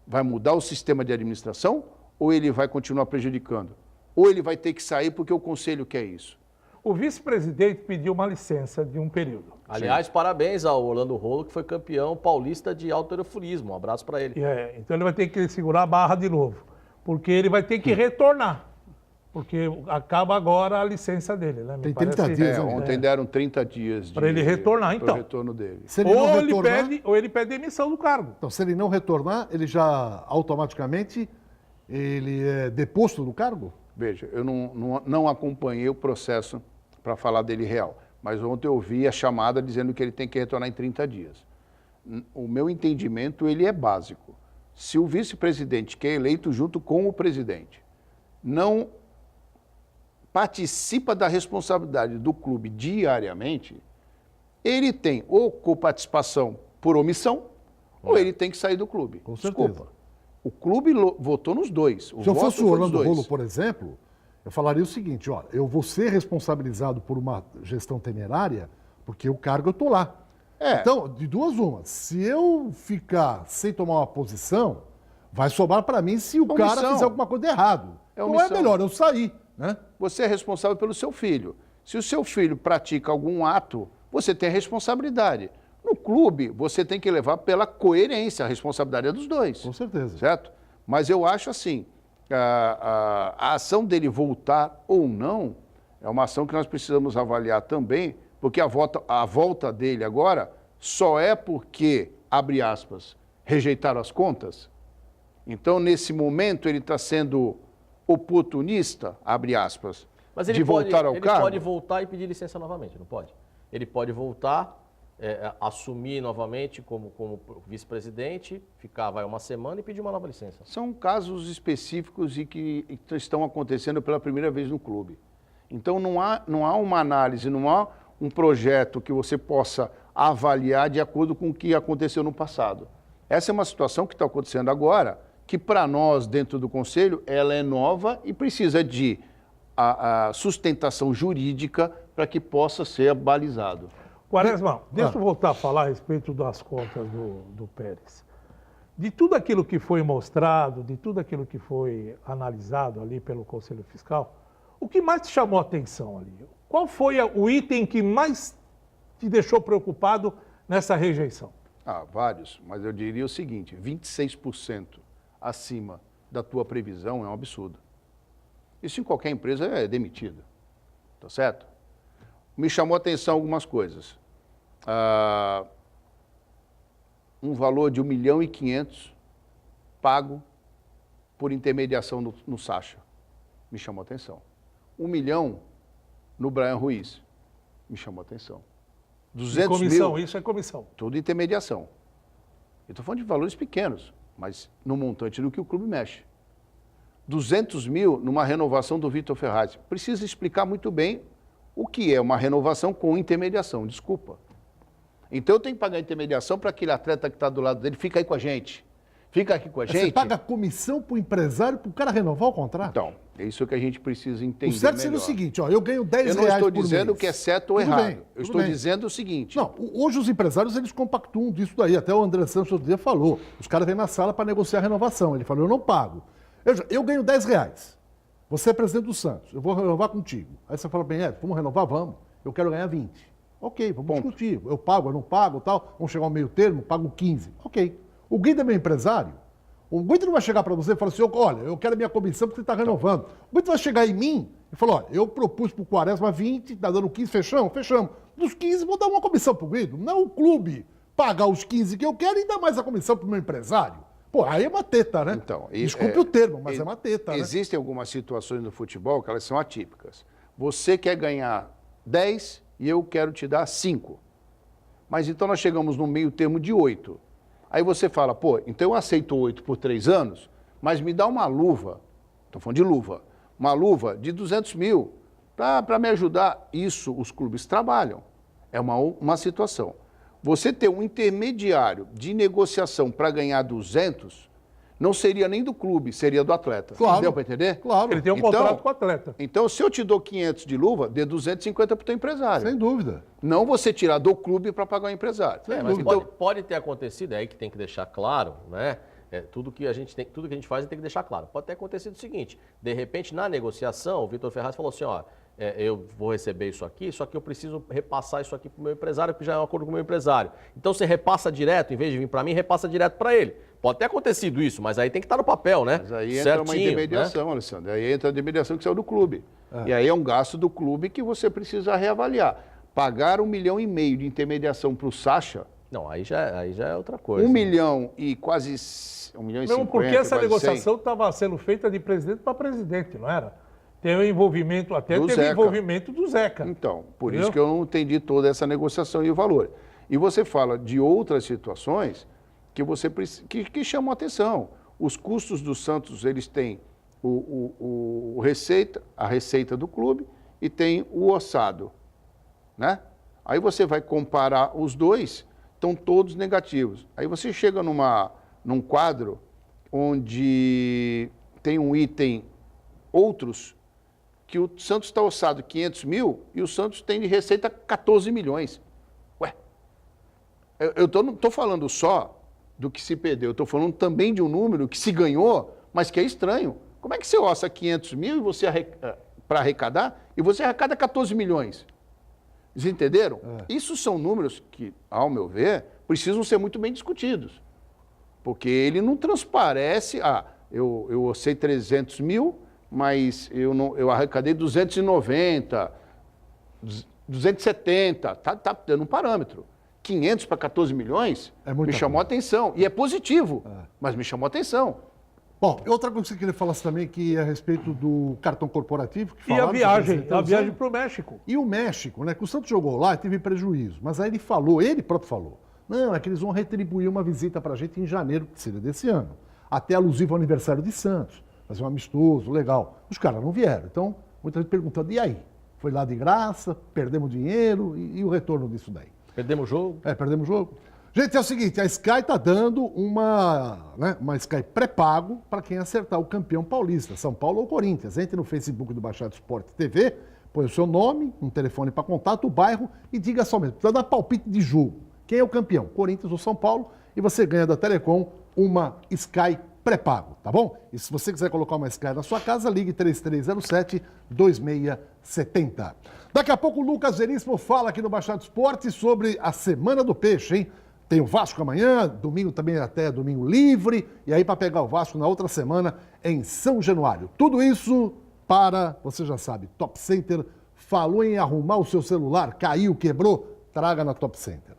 vai mudar o sistema de administração ou ele vai continuar prejudicando? Ou ele vai ter que sair porque o Conselho quer isso? O vice-presidente pediu uma licença de um período. Aliás, parabéns ao Orlando Rolo, que foi campeão paulista de halterofilismo. Um abraço para ele. Então ele vai ter que segurar a barra de novo, porque ele vai ter que retornar, porque acaba agora a licença dele, né? Tem 30 dias, ontem deram 30 dias para ele retornar, então. O retorno dele. Se ele não retornar, ou ele pede demissão do cargo. Então, se ele não retornar, ele já automaticamente ele é deposto do cargo? Veja, eu não acompanhei o processo para falar dele real, mas ontem eu vi a chamada dizendo que ele tem que retornar em 30 dias. O meu entendimento, ele é básico. Se o vice-presidente, que é eleito junto com o presidente, não participa da responsabilidade do clube diariamente, ele tem ou coparticipação por omissão, ou ele tem que sair do clube. Com certeza. Desculpa. O clube votou nos dois. Se eu fosse o Orlando Rolo, por exemplo, eu falaria o seguinte, ó, eu vou ser responsabilizado por uma gestão temerária, porque o cargo eu estou lá. Então, de duas umas, se eu ficar sem tomar uma posição, vai sobrar para mim se o cara fizer alguma coisa de errado. Então é melhor eu sair, né? Você é responsável pelo seu filho. Se o seu filho pratica algum ato, você tem a responsabilidade. No clube, você tem que levar pela coerência, a responsabilidade é dos dois. Com certeza. Certo? Mas eu acho assim, a ação dele voltar ou não, é uma ação que nós precisamos avaliar também, porque a volta dele agora só é porque, abre aspas, rejeitaram as contas. Então, nesse momento, ele está sendo oportunista, abre aspas, mas ele de voltar ao cargo. Ele pode voltar e pedir licença novamente, não pode? Ele pode voltar, assumir novamente como vice-presidente, ficar uma semana e pedir uma nova licença. São casos específicos e que estão acontecendo pela primeira vez no clube. Então, não há uma análise, não há um projeto que você possa avaliar de acordo com o que aconteceu no passado. Essa é uma situação que está acontecendo agora, que para nós, dentro do Conselho, ela é nova e precisa de a sustentação jurídica para que possa ser balizado. Quaresma, deixa eu voltar a falar a respeito das contas do Pérez. De tudo aquilo que foi mostrado, de tudo aquilo que foi analisado ali pelo Conselho Fiscal, o que mais te chamou a atenção ali? Qual foi o item que mais te deixou preocupado nessa rejeição? Vários, mas eu diria o seguinte, 26% acima da tua previsão é um absurdo. Isso em qualquer empresa é demitido, tá certo? Me chamou a atenção algumas coisas. Um valor de 1.500.000 pago por intermediação no Sacha. Me chamou a atenção. 1 milhão no Brian Ruiz. Me chamou a atenção. 200 comissão, mil. isso é comissão. Tudo intermediação. Eu estou falando de valores pequenos, mas no montante do que o clube mexe. 200 mil numa renovação do Vitor Ferraz. Precisa explicar muito bem o que é uma renovação com intermediação, desculpa. Então eu tenho que pagar intermediação para aquele atleta que está do lado dele, fica aí com a gente. Fica aqui com a gente. Você paga comissão para o empresário para o cara renovar o contrato? Então, é isso que a gente precisa entender. O certo melhor. seria o seguinte, ó, eu ganho 10 reais por mês. Eu não estou dizendo que é certo ou Tudo errado. bem, eu estou dizendo o seguinte. Não, hoje os empresários eles compactuam disso daí. Até o André Santos outro dia falou. Os caras vêm na sala para negociar a renovação. Ele falou, eu não pago. Eu ganho 10 reais. Você é presidente do Santos, eu vou renovar contigo. Aí você fala, bem, vamos renovar? Vamos. Eu quero ganhar 20. Ok, vamos discutir. Eu pago, eu não pago, tal. Vamos chegar ao meio termo, pago 15. Ok. O Guido é meu empresário. O Guido não vai chegar para você e falar assim, olha, eu quero a minha comissão porque você está renovando. O Guido vai chegar em mim e falar, olha, eu propus para o Quaresma 20, está dando 15, fechamos? Fechamos. Dos 15, vou dar uma comissão para o Guido. Não o clube pagar os 15 que eu quero e dar mais a comissão para o meu empresário. Pô, aí é uma teta, né? Então, desculpe o termo, mas é uma teta, né? Existem algumas situações no futebol que elas são atípicas. Você quer ganhar 10 e eu quero te dar 5. Mas então nós chegamos no meio termo de 8. Aí você fala, pô, então eu aceito 8 por 3 anos, mas me dá uma luva, estou falando de luva, uma luva de 200 mil para me ajudar. Isso os clubes trabalham. É uma situação. Você ter um intermediário de negociação para ganhar 200, não seria nem do clube, seria do atleta. Claro. Deu para entender? Claro. Ele tem um contrato com o atleta. Então, se eu te dou 500 de luva, dê 250 para o teu empresário. Sem dúvida. Não você tirar do clube para pagar o empresário. Mas Então, pode ter acontecido, é aí que tem que deixar claro, né? Tudo que a gente faz tem que deixar claro. Pode ter acontecido o seguinte: de repente, na negociação, o Vitor Ferraz falou assim: ó, eu vou receber isso aqui, só que eu preciso repassar isso aqui para o meu empresário, porque já é um acordo com o meu empresário. Então você repassa direto, em vez de vir para mim, repassa direto para ele. Pode ter acontecido isso, mas aí tem que estar no papel, né? Mas aí entra uma intermediação, né, Alessandro. Aí entra a intermediação que saiu do clube. E aí é um gasto do clube que você precisa reavaliar. Pagar 1,5 milhão de intermediação para o Sacha. Não, aí já é outra coisa. 1 milhão e quase 1 milhão e 50. Mesmo porque essa quase negociação estava sendo feita de presidente para presidente, não era? Tem o envolvimento, até Do teve Zeca. envolvimento do Zeca. Então, por Entendeu? isso que eu não entendi toda essa negociação e o valor. E você fala de outras situações que você que chamam a atenção. Os custos do Santos, eles têm a receita do clube e tem o orçado, né? Aí você vai comparar os dois, estão todos negativos. Aí você chega num quadro onde tem um item, outros, que o Santos está orçado 500 mil e o Santos tem de receita 14 milhões. Ué, eu não estou falando só do que se perdeu, eu estou falando também de um número que se ganhou, mas que é estranho. Como é que você orça 500 mil e você para arrecadar e você arrecada 14 milhões? Vocês entenderam? Isso são números que, ao meu ver, precisam ser muito bem discutidos. Porque ele não transparece, eu orcei 300 mil, mas eu arrecadei 290, 270, tá dando um parâmetro. 500 para 14 milhões me chamou a atenção. E é positivo, mas me chamou a atenção. Bom, outra coisa que eu queria falar também que é a respeito do cartão corporativo. Que E a viagem falaram, para o México. E o México, né? Que o Santos jogou lá e teve prejuízo. Mas aí ele próprio falou, não, é que eles vão retribuir uma visita pra gente em janeiro, que seria desse ano. Até alusivo ao aniversário de Santos. Fazer um amistoso, legal. Os caras não vieram. Então, muita gente perguntando, e aí? Foi lá de graça, perdemos dinheiro e o retorno disso daí? Perdemos o jogo? Perdemos o jogo. Gente, é o seguinte, a Sky está dando uma Sky pré-pago para quem acertar o campeão paulista, São Paulo ou Corinthians. Entre no Facebook do Baixada Esporte TV, põe o seu nome, um telefone para contato, o bairro e diga somente, precisa dar palpite de jogo. Quem é o campeão, Corinthians ou São Paulo? E você ganha da Telecom uma Sky pré-pago, tá bom? E se você quiser colocar uma Sky na sua casa, ligue 3307-2670. Daqui a pouco o Lucas Veríssimo fala aqui no Baixada Esporte sobre a Semana do Peixe, hein? Tem o Vasco amanhã, domingo também até domingo livre, e aí para pegar o Vasco na outra semana em São Januário. Tudo isso para, você já sabe, Top Center falou em arrumar o seu celular, caiu, quebrou, traga na Top Center.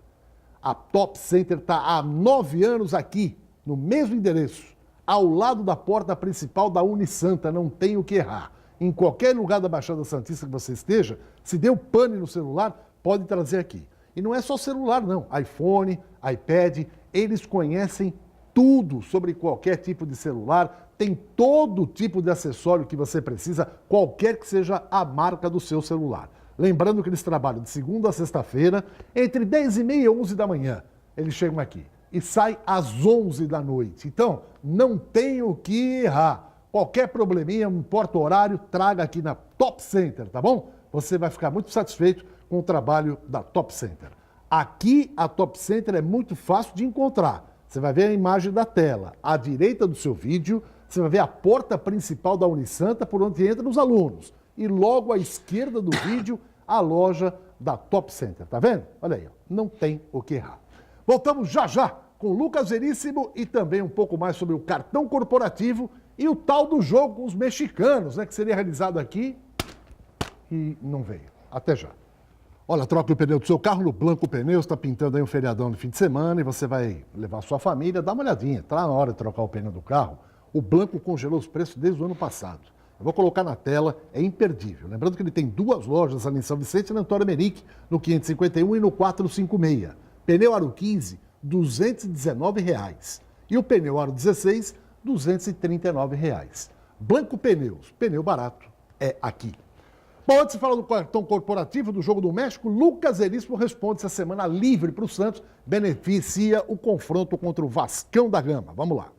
A Top Center está há 9 anos aqui, no mesmo endereço, ao lado da porta principal da Unisanta, não tem o que errar. Em qualquer lugar da Baixada Santista que você esteja, se deu pane no celular, pode trazer aqui. E não é só celular, não. iPhone, iPad, eles conhecem tudo sobre qualquer tipo de celular, tem todo tipo de acessório que você precisa, qualquer que seja a marca do seu celular. Lembrando que eles trabalham de segunda a sexta-feira, entre 10h30 e 11 da manhã. Eles chegam aqui e saem às 11 da noite. Então, não tem o que errar. Qualquer probleminha, não importa o horário, traga aqui na Top Center, tá bom? Você vai ficar muito satisfeito com o trabalho da Top Center. Aqui, a Top Center é muito fácil de encontrar. Você vai ver a imagem da tela. À direita do seu vídeo, você vai ver a porta principal da Unisanta, por onde entram os alunos. E logo à esquerda do vídeo, a loja da Top Center. Tá vendo? Olha aí, ó. Não tem o que errar. Voltamos já já com o Lucas Veríssimo e também um pouco mais sobre o cartão corporativo e o tal do jogo com os mexicanos, né, que seria realizado aqui e não veio. Até já. Olha, troca o pneu do seu carro no Blanco Pneus, está pintando aí um feriadão no fim de semana e você vai levar a sua família, dá uma olhadinha, tá na hora de trocar o pneu do carro. O Blanco congelou os preços desde o ano passado. Eu vou colocar na tela, é imperdível. Lembrando que ele tem 2 lojas ali em São Vicente e na Antônio Merique, no 551 e no 456. Pneu Aro 15, R$ 219,00. E o pneu Aro 16, R$ 239,00. Blanco Pneus, pneu barato, é aqui. Bom, antes de falar do cartão corporativo do Jogo do México, Lucas Veríssimo responde se a semana livre para o Santos beneficia o confronto contra o Vascão da Gama. Vamos lá.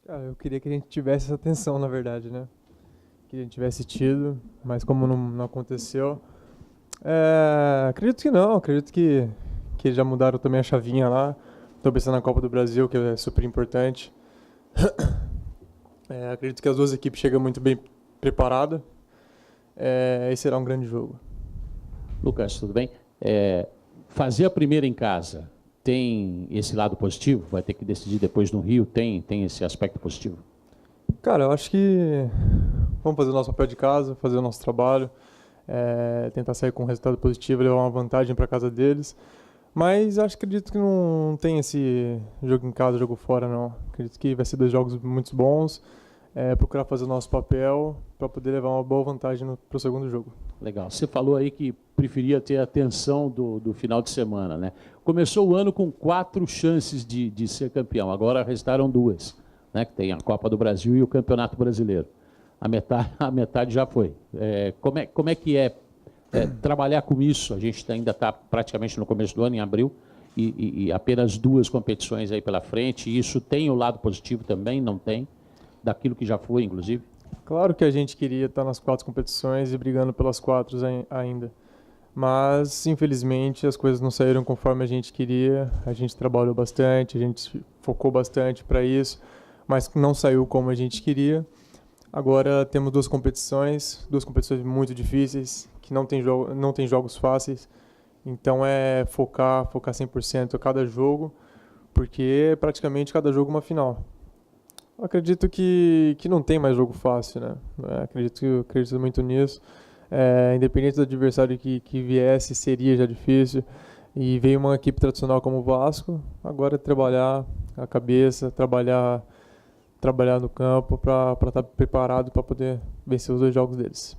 Cara, eu queria que a gente tivesse essa atenção, na verdade, né? Que a gente tivesse tido, mas como não aconteceu, acredito que não, acredito que já mudaram também a chavinha lá. Estou pensando na Copa do Brasil, que é super importante. Acredito que as duas equipes chegam muito bem preparadas e será um grande jogo. Lucas, tudo bem? Fazer a primeira em casa tem esse lado positivo? Vai ter que decidir depois no Rio? Tem esse aspecto positivo? Cara, eu acho que vamos fazer o nosso papel de casa, fazer o nosso trabalho, tentar sair com um resultado positivo, levar uma vantagem para casa deles. Mas acredito que não tem esse jogo em casa, jogo fora, não. Acredito que vai ser 2 jogos muito bons. Procurar fazer o nosso papel para poder levar uma boa vantagem para o segundo jogo. Legal. Você falou aí que preferia ter a atenção do final de semana, né? Começou o ano com 4 chances de ser campeão, agora restaram 2, né? Que tem a Copa do Brasil e o Campeonato Brasileiro. A metade já foi. Como é que é trabalhar com isso? A gente ainda está praticamente no começo do ano, em abril, e apenas 2 competições aí pela frente. Isso tem o lado positivo também? Não tem? Daquilo que já foi, inclusive? Claro que a gente queria estar nas 4 competições e brigando pelas 4 ainda. Mas, infelizmente, as coisas não saíram conforme a gente queria. A gente trabalhou bastante, a gente focou bastante para isso, mas não saiu como a gente queria. Agora temos 2 competições muito difíceis, que não tem jogos fáceis. Então focar 100% a cada jogo, porque praticamente cada jogo é uma final. Acredito que não tem mais jogo fácil, né? Acredito muito nisso. Independente do adversário que viesse, seria já difícil. E veio uma equipe tradicional como o Vasco, agora é trabalhar a cabeça, trabalhar no campo para estar preparado para poder vencer os 2 jogos deles.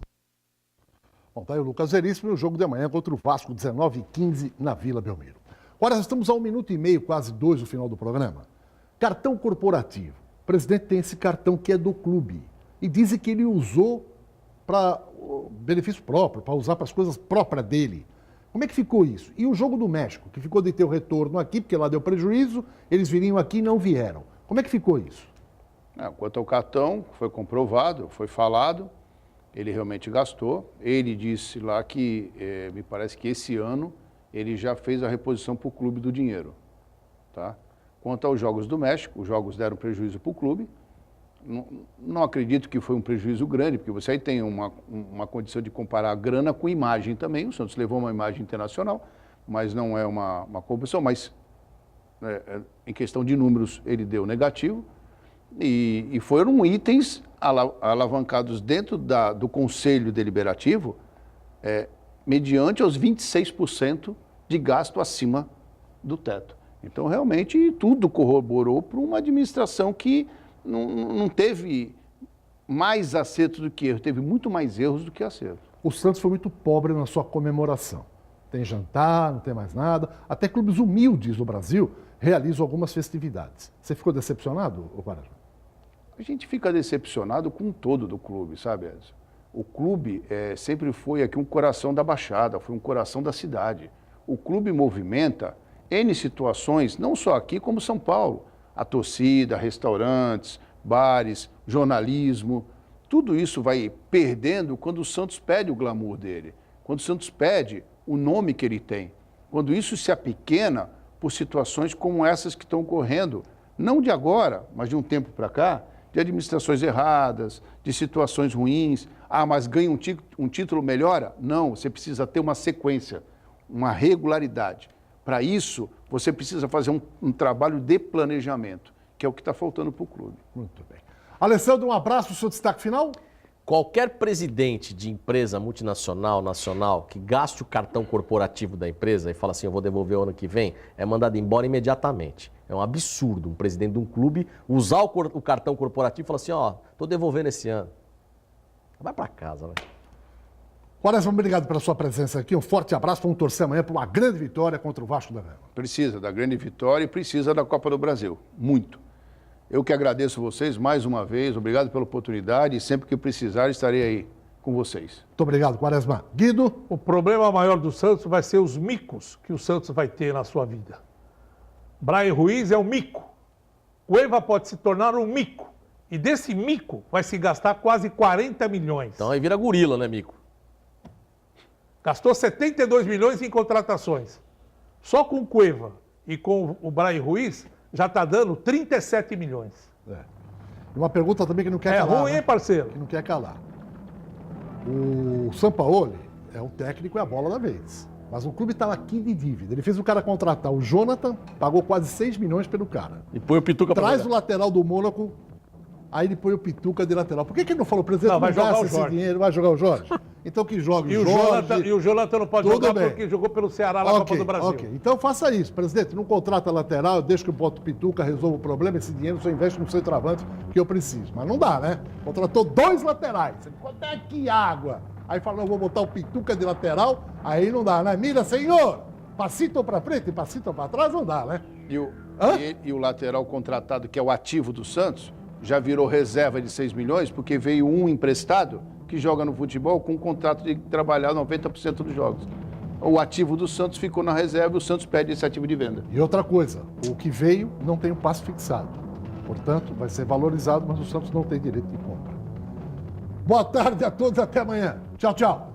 Bom, tá aí o Lucas Veríssimo e o jogo de amanhã contra o Vasco, 19h15, na Vila Belmiro. Agora nós estamos a 1 minuto e meio, quase 2 do final do programa. Cartão corporativo. O presidente tem esse cartão que é do clube e dizem que ele usou para benefício próprio, para usar para as coisas próprias dele. Como é que ficou isso? E o jogo do México, que ficou de ter o retorno aqui, porque lá deu prejuízo, eles viriam aqui e não vieram. Como é que ficou isso? Quanto ao cartão, foi comprovado, foi falado, ele realmente gastou. Ele disse lá que, me parece que esse ano, ele já fez a reposição para o clube do dinheiro. Tá? Quanto aos Jogos do México, os jogos deram prejuízo para o clube. Não acredito que foi um prejuízo grande, porque você aí tem uma condição de comparar a grana com imagem também. O Santos levou uma imagem internacional, mas não é uma competição. Mas, em questão de números, ele deu negativo. E foram itens alavancados dentro do Conselho Deliberativo, mediante os 26% de gasto acima do teto. Então, realmente, tudo corroborou para uma administração que não teve mais acertos do que erros, teve muito mais erros do que acertos. O Santos foi muito pobre na sua comemoração. Tem jantar, não tem mais nada. Até clubes humildes do Brasil realizam algumas festividades. Você ficou decepcionado, Guarajá? A gente fica decepcionado com o todo do clube, sabe, Edson? O clube sempre foi aqui um coração da Baixada, foi um coração da cidade. O clube movimenta N situações, não só aqui como São Paulo. A torcida, restaurantes, bares, jornalismo, tudo isso vai perdendo quando o Santos perde o glamour dele, quando o Santos perde o nome que ele tem, quando isso se apequena por situações como essas que estão ocorrendo, não de agora, mas de um tempo para cá, de administrações erradas, de situações ruins. Mas ganha um título, melhora? Não, você precisa ter uma sequência, uma regularidade. Para isso, Você precisa fazer um trabalho de planejamento, que é o que está faltando para o clube. Muito bem. Alessandro, um abraço, seu destaque final? Qualquer presidente de empresa multinacional, nacional, que gaste o cartão corporativo da empresa e fala assim, eu vou devolver o ano que vem, é mandado embora imediatamente. É um absurdo um presidente de um clube usar o cartão corporativo e falar assim, ó, tô devolvendo esse ano. Vai para casa, vai. Quaresma, obrigado pela sua presença aqui. Um forte abraço. Vamos torcer amanhã por uma grande vitória contra o Vasco da Gama. Precisa da grande vitória e precisa da Copa do Brasil. Muito. Eu que agradeço vocês mais uma vez. Obrigado pela oportunidade e sempre que precisar estarei aí com vocês. Muito obrigado, Quaresma. Guido? O problema maior do Santos vai ser os micos que o Santos vai ter na sua vida. Brian Ruiz é um mico. O Eiva pode se tornar um mico. E desse mico vai se gastar quase 40 milhões. Então aí vira gorila, né, Mico? Gastou 72 milhões em contratações. Só com o Cueva e com o Brian Ruiz já está dando 37 milhões. Uma pergunta também que não quer É calar. ruim, né? hein, parceiro? Que não quer calar. O Sampaoli é um técnico e a bola da vez. Mas o clube estava aqui de dívida. Ele fez o cara contratar o Jonathan, pagou quase 6 milhões pelo cara. E põe o Pituca pra Traz o jogar. lateral do Mônaco, aí ele põe o Pituca de lateral. Por que ele não falou, presidente, Não, vai jogar gasta o esse Jorge. dinheiro, vai jogar o Jorge? Então que jogue E o o Jorge. Jonathan não pode Tudo jogar bem. porque jogou pelo Ceará na Copa do Brasil. Ok, então faça isso, presidente. Não contrata lateral, deixa que eu boto o Pituca, resolva o problema. Esse dinheiro só investe no centroavante que eu preciso. Mas não dá, né? Contratou 2 laterais. Quanto é que água? Aí fala, não, vou botar o Pituca de lateral. Aí não dá, né? Mira, senhor! Passito pra frente e passito pra trás, não dá, né? E o lateral contratado, que é o ativo do Santos, já virou reserva de 6 milhões, porque veio um emprestado que joga no futebol com um contrato de trabalhar 90% dos jogos. O ativo do Santos ficou na reserva e o Santos pede esse ativo de venda. E outra coisa, o que veio não tem um passe fixado. Portanto, vai ser valorizado, mas o Santos não tem direito de compra. Boa tarde a todos, até amanhã. Tchau, tchau.